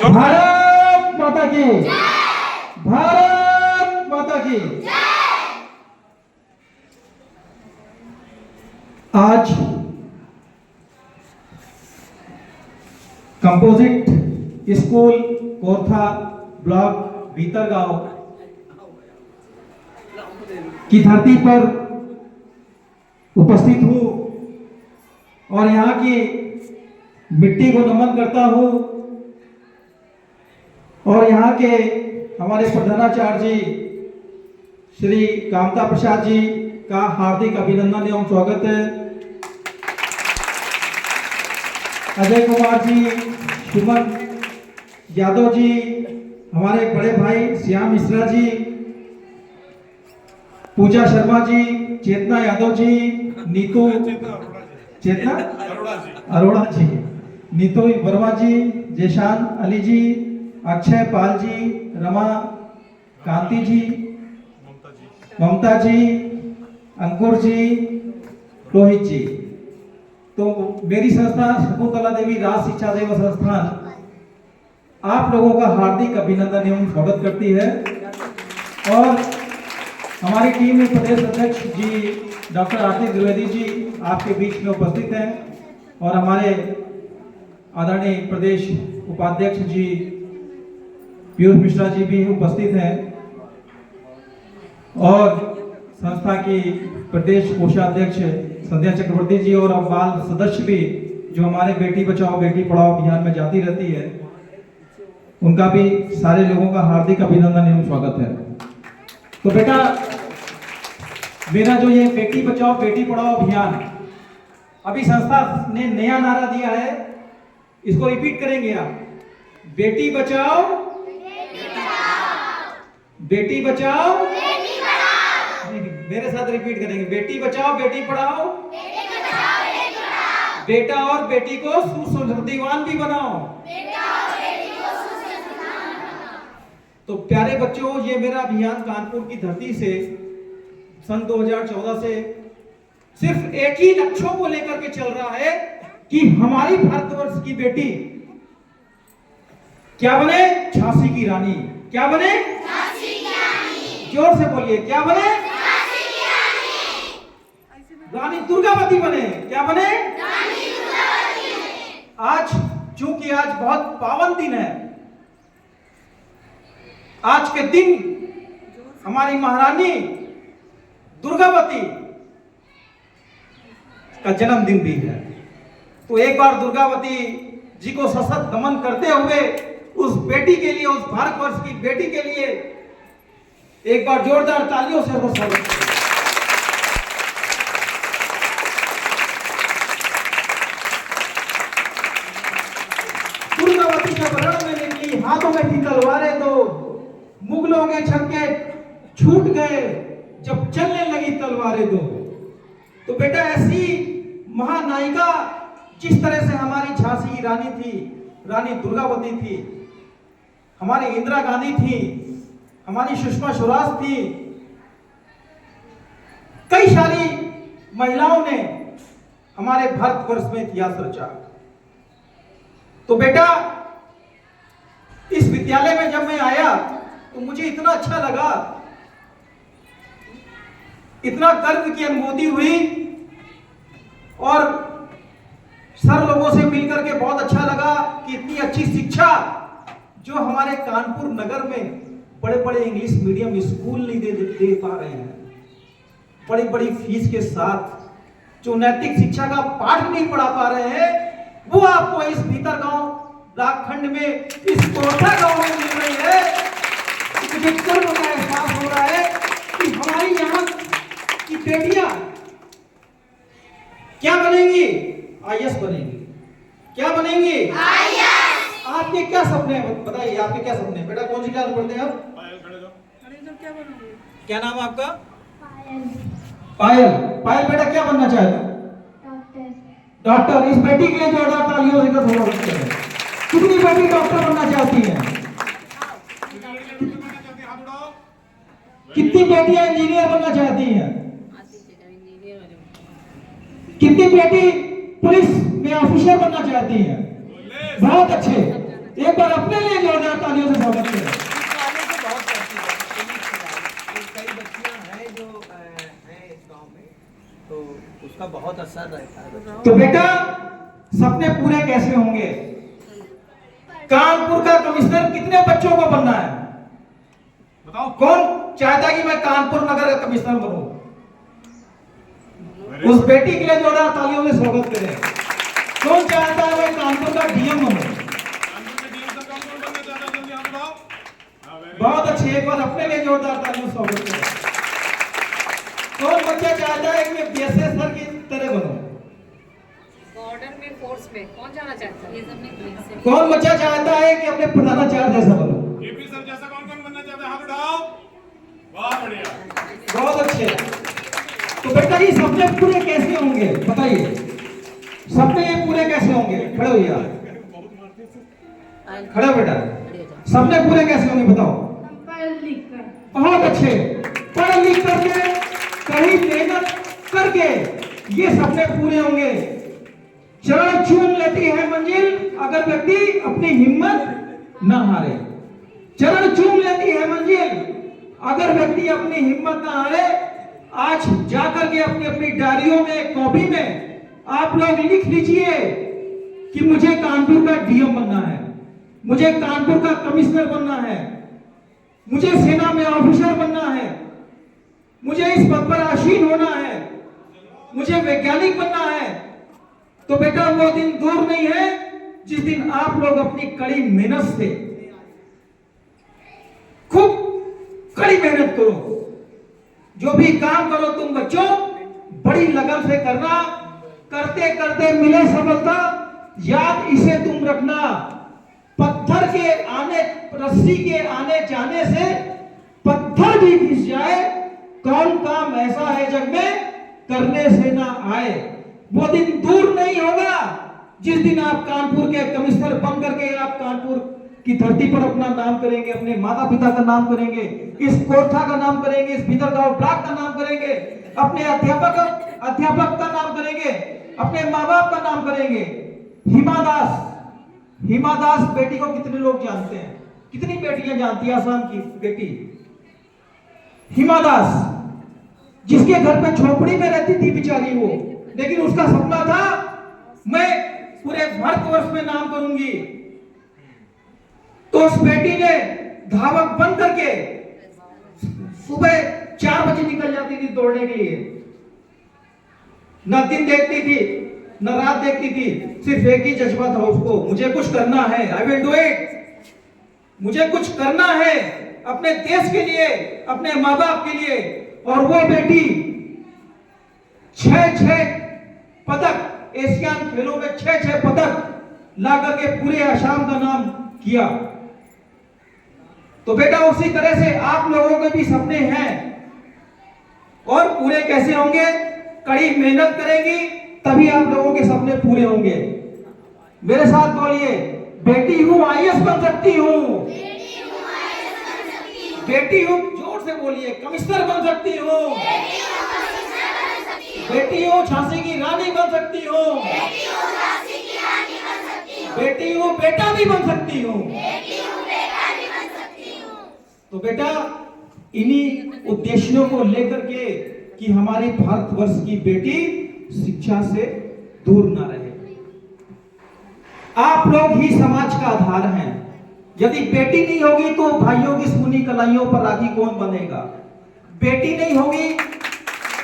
भारत माता की, भारत माता की। आज कंपोजिट स्कूल कोरथा ब्लॉक भीतरगांव की धरती पर उपस्थित हूँ और यहाँ की मिट्टी को नमन करता हूँ और यहाँ के हमारे प्रधानाचार्य जी श्री कामता प्रसाद जी का हार्दिक अभिनंदन एवं स्वागत है। अजय कुमार जी, सुमन यादव जी, हमारे बड़े भाई श्याम मिश्रा जी, पूजा शर्मा जी, चेतना यादव जी, नीतू चेतना अरोड़ा जी, नीतू वर्मा जी, जेशान अली जी, अक्षय पाल जी, रमा कांति जी, ममता जी, अंकुर जी, रोहित जी। तो मेरी संस्था शकुंतला देवी राज शिक्षा देव संस्थान आप लोगों का हार्दिक अभिनंदन एवं स्वागत करती है और हमारी टीम में प्रदेश अध्यक्ष जी डॉक्टर आरती द्विवेदी जी आपके बीच में उपस्थित हैं और हमारे आदरणीय प्रदेश उपाध्यक्ष जी पीयूष मिश्रा जी भी उपस्थित हैं और संस्था की प्रदेश कोषाध्यक्ष संध्या चक्रवर्ती जी और बाल सदस्य भी जो हमारे बेटी बचाओ बेटी पढ़ाओ अभियान में जाती रहती है, उनका भी सारे लोगों का हार्दिक अभिनंदन एवं स्वागत है। तो बेटा, मेरा जो ये बेटी बचाओ बेटी पढ़ाओ अभियान अभी संस्था ने नया नारा दिया है, इसको रिपीट करेंगे आप। बेटी बचाओ बेटी बचाओ, मेरे साथ रिपीट करेंगे। बेटी बचाओ बेटी पढ़ाओ, बेटा और बेटी को सुसंस्कृतिवान भी बनाओ। तो प्यारे बच्चों, ये मेरा अभियान कानपुर की धरती से सन 2014 से सिर्फ एक ही लक्ष्यों को लेकर के चल रहा है कि हमारी भारतवर्ष की बेटी क्या बने? झांसी की रानी। क्या बने? झांसी की रानी। जोर से बोलिए, क्या बने? झांसी की रानी। रानी दुर्गावती बने। क्या बने? रानी दुर्गावती बने। आज चूंकि आज बहुत पावन दिन है, आज के दिन हमारी महारानी दुर्गावती का जन्मदिन भी है, तो एक बार दुर्गावती जी को सशक्त नमन करते हुए उस बेटी के लिए, उस भारतवर्ष की बेटी के लिए एक बार जोरदार तालियों से स्वागत करें। दुर्गावती जब रण में निकली, हाथों में थी तलवारें, तो मुगलों के छक्के छूट गए जब चलने लगी तलवारें दो। तो बेटा, ऐसी महानायिका जिस तरह से हमारी झांसी की रानी थी, रानी दुर्गावती थी, हमारी इंदिरा गांधी थी, हमारी सुषमा स्वराज थी, कई सारी महिलाओं ने हमारे भारतवर्ष में इतिहास रचा। तो बेटा, इस विद्यालय में जब मैं आया तो मुझे इतना अच्छा लगा, इतना गर्व की अनुभूति हुई और सर लोगों से मिलकर के बहुत अच्छा लगा कि इतनी अच्छी शिक्षा जो हमारे कानपुर नगर में बड़े बड़े इंग्लिश मीडियम स्कूल नहीं दे पा रहे हैं, बड़ी बड़ी फीस के साथ जो नैतिक शिक्षा का पाठ नहीं पढ़ा पा रहे हैं, वो आपको इस भीतरगांव ब्लॉक खंड में, इस कोरथा गांव में मिल रही है। मुझे गर्व का एहसास हो रहा है कि हमारी यहाँ की बेटियां क्या बनेंगी? आईएएस बनेंगी। क्या बनेंगी? आईएएस। आपके क्या सपने हैं बताइए, आपके क्या सपने हैं? बेटा कौन सी क्लास पढ़ते हैं आप? क्या बनोगे? क्या नाम है आपका? पायल। पायल बेटा क्या बनना चाहते हो? डॉक्टर। इस बेटी के लिए जोरदार तालियों से स्वागत करें। कितनी बेटी डॉक्टर बनना चाहती है? कितनी बेटियां इंजीनियर बनना चाहती हैं? कितनी बेटी पुलिस में ऑफिसर बनना चाहती हैं? बहुत अच्छे। एक बार अपने लिए जोरदार तालियों से स्वागत करें। इस वाले को बहुत करती है, पुलिस खिलाड़ी। कई बच्चियां हैं जो हैं इस गांव में, तो उसका बहुत असर रहता है। तो बेटा सपने पूरे कैसे होंगे? कानपुर का कमिश्नर कितने बच्चों को बनना है बताओ? कौन चाहता कि मैं कानपुर नगर का कमिश्नर बनूं? उस बेटी के लिए जोरदार तालियों से स्वागत करें। कौन चाहता है मैं कानपुर का डीएम बनूं? बहुत अच्छी, एक बार अपने लिए जोरदार तालियों से स्वागत करें। कौन बच्चा चाहता है कि मैं बीएसएस सर की तरह बनूं? बॉर्डर में फोर्स में कौन जाना चाहता है? कौन बच्चा चाहता है कि अपने प्रधानाचार्य जैसा बनूं? केपी सर जैसा कौन बनना चाहता है? हाथ उठाओ। बहुत बढ़िया, बहुत अच्छे। तो बेटा ये सपने पूरे कैसे होंगे बताइए? सपने ये पूरे कैसे होंगे? खड़े होइए आप। खड़े हो बेटा। सपने पूरे कैसे होंगे बताओ? बहुत अच्छे। पढ़ लिख करके कहीं मेहनत करके ये सपने पूरे होंगे। चरण चूम लेती है मंजिल अगर व्यक्ति अपनी हिम्मत न हारे। चरण चूम लेती है मंजिल अगर व्यक्ति अपनी हिम्मत न हारे। आज जाकर के अपनी अपनी डायरियों में, कॉपी में आप लोग लिख लीजिए कि मुझे कानपुर का डीएम बनना है, मुझे कानपुर का कमिश्नर बनना है, मुझे सेना में ऑफिसर बनना है, मुझे इस पद पर आसीन होना है, मुझे वैज्ञानिक बनना है। तो बेटा वो दिन दूर नहीं है जिस दिन आप लोग अपनी कड़ी मेहनत से, खूब कड़ी मेहनत करो। जो भी काम करो तुम बच्चों बड़ी लगन से करना। करते करते मिले सफलता, याद इसे तुम रखना। पत्थर के आने, रस्सी के आने जाने से पत्थर भी घिस जाए, कौन काम ऐसा है जग में करने से ना आए। वो दिन दूर नहीं होगा जिस दिन आप कानपुर के कमिश्नर बन करके आप कानपुर की धरती पर अपना नाम करेंगे, अपने माता पिता का नाम करेंगे, इस कोठा का नाम करेंगे, इस भीतरगांव ब्लॉक का नाम करेंगे, अपने अध्यापक का नाम करेंगे, अपने माँ बाप का नाम करेंगे। हिमा दास बेटी को कितने लोग जानते हैं? कितनी बेटियां जानती है आसाम की बेटी हिमा दास, जिसके घर पे झोपड़ी में रहती थी बेचारी वो, लेकिन उसका सपना था मैं पूरे भारतवर्ष में नाम करूंगी। तो उस बेटी ने धावक बन करके सुबह 4 बजे निकल जाती थी दौड़ने के लिए। न दिन देखती थी न रात देखती थी, सिर्फ एक ही जज्बा था उसको, मुझे कुछ करना है, आई विल डू इट। मुझे कुछ करना है अपने देश के लिए, अपने माँ बाप के लिए। और वो बेटी 6 पदक, एशियान खेलों में 6 पदक ला करके पूरे आसाम का नाम किया। तो बेटा उसी तरह से आप लोगों के भी सपने हैं और पूरे कैसे होंगे? कड़ी मेहनत करेंगी तभी आप लोगों के सपने पूरे होंगे। मेरे साथ बोलिए, बेटी हूं आईएएस बन सकती हूं, बेटी हूं, जोर से बोलिए, कमिश्नर बन सकती हूं, बेटी हूं झांसी की रानी बन सकती हूं, बेटी हूं बेटा भी बन सकती हूं। तो बेटा इन्हीं उद्देश्यों को लेकर के कि हमारी भारतवर्ष की बेटी शिक्षा से दूर ना रहे। आप लोग ही समाज का आधार हैं। यदि बेटी नहीं होगी तो भाइयों की सुनी कलाइयों पर राखी कौन बनेगा? बेटी नहीं होगी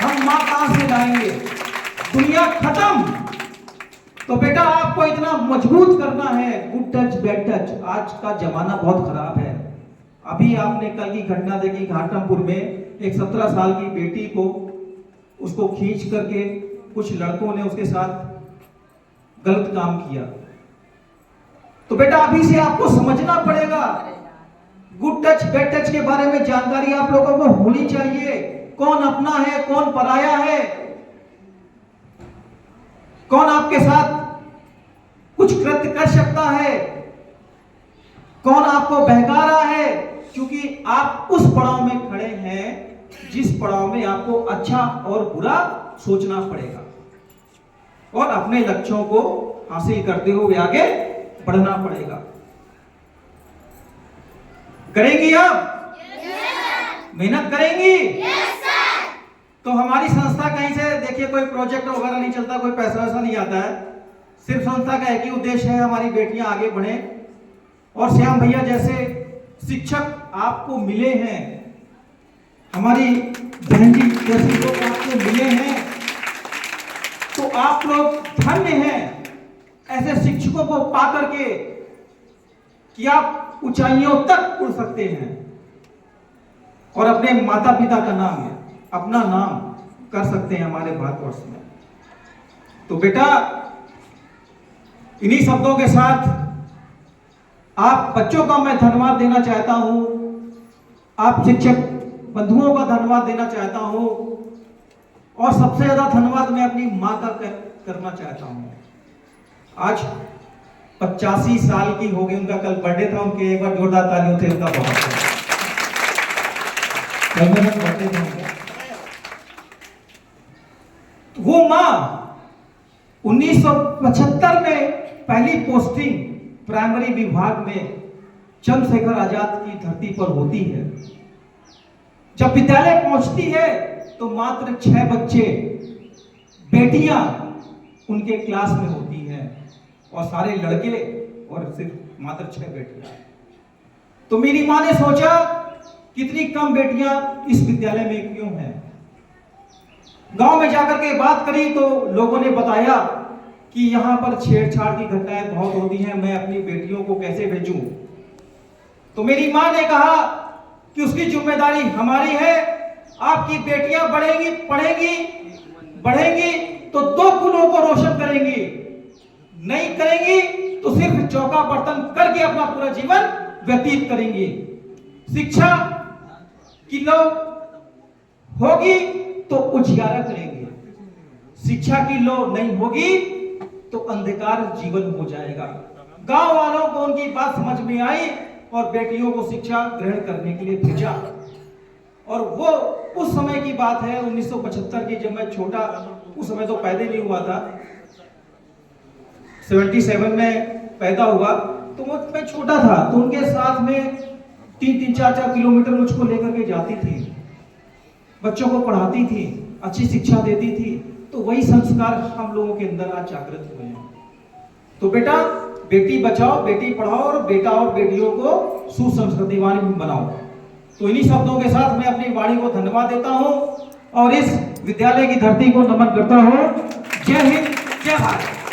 हम मां कहां से लाएंगे? दुनिया खत्म। तो बेटा आपको इतना मजबूत करना है। गुड टच बैड टच, आज का जमाना बहुत खराब है। अभी आपने कल की घटना देखी, घाटमपुर में एक 17 साल की बेटी को उसको खींच करके कुछ लड़कों ने उसके साथ गलत काम किया। तो बेटा अभी से आपको समझना पड़ेगा। गुड टच बैड टच के बारे में जानकारी आप लोगों को होनी चाहिए। कौन अपना है, कौन पराया है, कौन आपके साथ कुछ कृत्य कर सकता है, कौन आपको बहका रहा है। क्योंकि आप उस पड़ाव में खड़े हैं जिस पड़ाव में आपको अच्छा और बुरा सोचना पड़ेगा और अपने लक्ष्यों को हासिल करते हुए आगे बढ़ना पड़ेगा। करेंगी आप? मेहनत करेंगी? तो हमारी संस्था कहीं से देखिए कोई प्रोजेक्ट वगैरह नहीं चलता, कोई पैसा वैसा नहीं आता है। सिर्फ संस्था का एक ही उद्देश्य है, हमारी बेटियां आगे बढ़े। और श्याम भैया जैसे शिक्षक आपको मिले हैं, हमारी बहन जी जैसे लोग आपको मिले हैं, तो आप लोग धन्य हैं ऐसे शिक्षकों को पा करके कि आप ऊंचाइयों तक उड़ सकते हैं और अपने माता पिता का नाम, अपना नाम कर सकते हैं हमारे भारतवर्ष में। तो बेटा, इन्हीं शब्दों के साथ आप बच्चों का मैं धन्यवाद देना चाहता हूं, आप शिक्षक बंधुओं का धन्यवाद देना चाहता हूं, और सबसे ज्यादा धन्यवाद मैं अपनी मां का करना चाहता हूं। आज 85 साल की हो गई, उनका कल बर्थडे था, उनके एक बार जोरदार तालियों से उनका बहुत बर्थडे था उनका। वो मां 1975 में पहली पोस्टिंग प्राइमरी विभाग में चंद्रशेखर आजाद की धरती पर होती है। जब विद्यालय पहुंचती है तो मात्र 6 बच्चे, बेटियां उनके क्लास में होती हैं और सारे लड़के, और सिर्फ मात्र 6 बेटियां। तो मेरी मां ने सोचा कितनी कम बेटियां इस विद्यालय में क्यों हैं। गांव में जाकर के बात करी तो लोगों ने बताया कि यहां पर छेड़छाड़ की घटनाएं बहुत होती हैं, मैं अपनी बेटियों को कैसे भेजूं। तो मेरी मां ने कहा कि उसकी जिम्मेदारी हमारी है, आपकी बेटियां बढ़ेंगी, पढ़ेंगी, बढ़ेंगी तो 2 कुलों को रोशन करेंगी, नहीं करेंगी तो सिर्फ चौका बर्तन करके अपना पूरा जीवन व्यतीत करेंगी। शिक्षा की लो होगी तो उजियारा करेंगे, शिक्षा की लो नहीं होगी तो अंधकार जीवन हो जाएगा। गांव वालों को उनकी बात समझ में आई और बेटियों को शिक्षा ग्रहण करने के लिए भेजा। और वो उस समय की बात है 1975 की, जब मैं छोटा, उस समय तो पैदा नहीं हुआ था, 77 में पैदा हुआ, तो वो मैं छोटा था। तो उनके साथ में 3-3, 4-4 किलोमीटर मुझको लेकर के जाती थी, बच्चों को पढ़ाती थी, अच्छी शिक्षा देती थी। तो वही संस्कार हम लोगों के अंदर आज जागृत हुए हैं। तो बेटा, बेटी बचाओ, बेटी पढ़ाओ, और बेटा और बेटियों को सुसंस्कृतिवान बनाओ। तो इन्हीं शब्दों के साथ मैं अपनी वाणी को धन्यवाद देता हूं और इस विद्यालय की धरती को नमन करता हूं। जय हिंद, जय भारत।